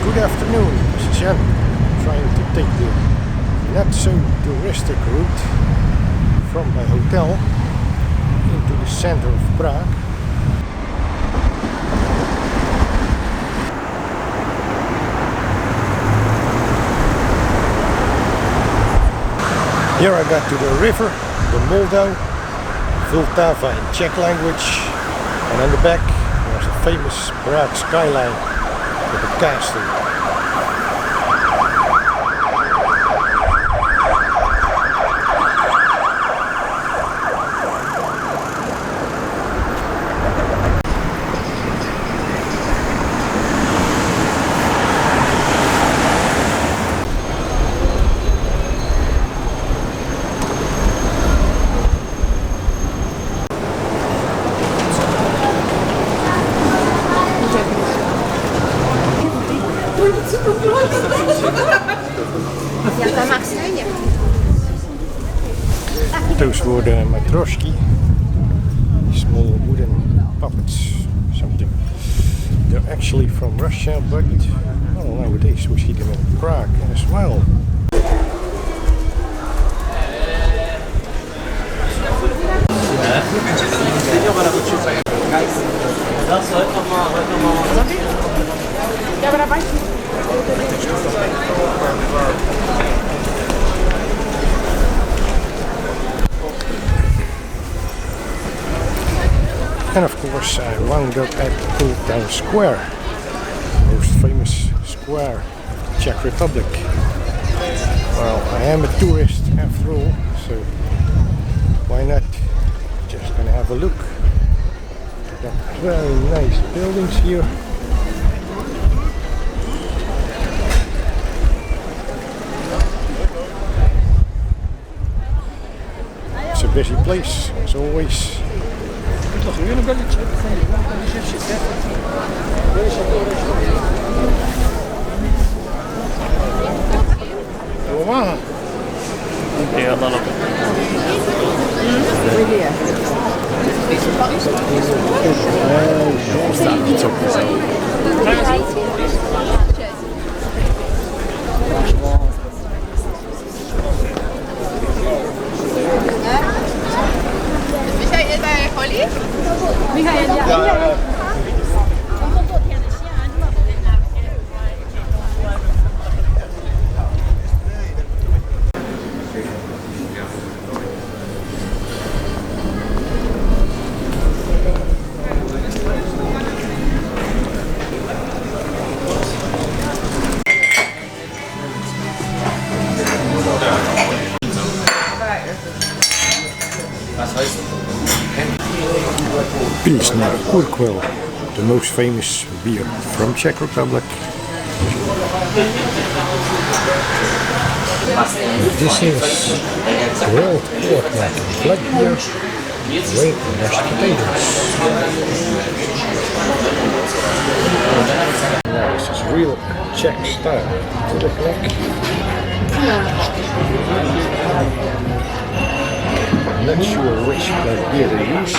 Good afternoon, this is Jan, trying to take the not so touristic route from my hotel into the center of Prague. Here I got to the river, the Moldau, Vltava in Czech language, and on the back there's a famous Prague skyline with a castle. Those were the matroshki, small wooden puppets, something. They're actually from Russia, but well, nowadays we see them in Prague as well. And of course I wound up at Old Town Square, the most famous square of the Czech Republic. Well, I am a tourist after all, so why not? Just gonna have a look. Got very nice buildings here. It's a busy place, as always. Wow. Pilsner Urquell, the most famous beer from Czech Republic. This is grilled pork like black beer with mashed potatoes. Now this is real Czech style to the clock. I'm not sure which black beer they use.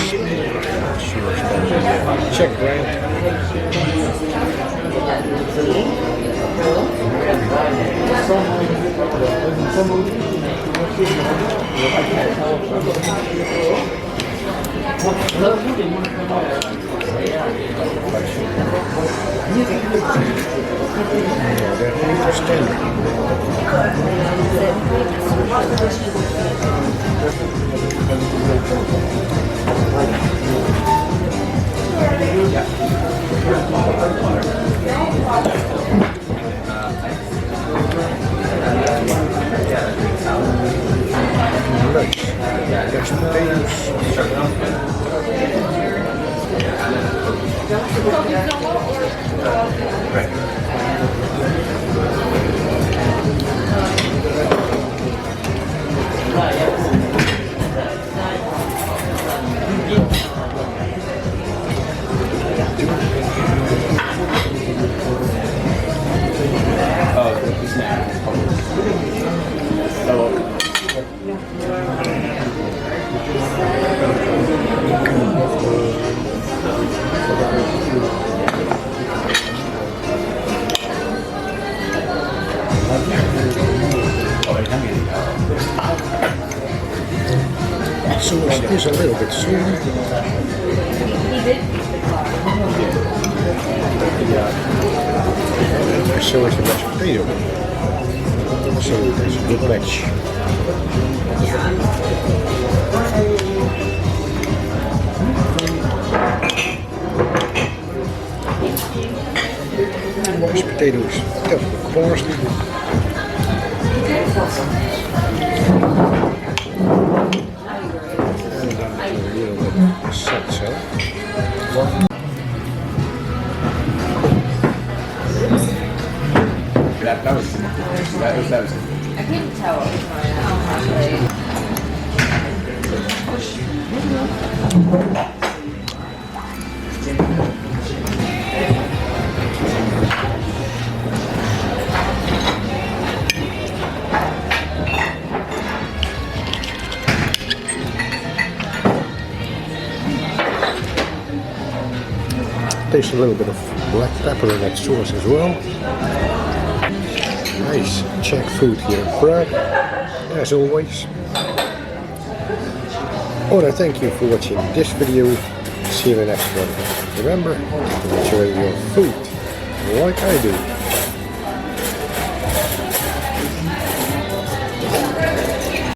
Not sure it's going to be a Czech brand. Yeah, they're interesting. Mashed potatoes. sauce is a little bit salty. So is the mashed potato. So that's a good match. Mashed potatoes, tough with parsley. And then a little bit of salsa. That was I couldn't tell what was going on. Taste a little bit of black pepper in that sauce as well. Nice Czech food here in Prague, as always. I want to thank you for watching this video. See you in the next one. Remember to enjoy your food like I do.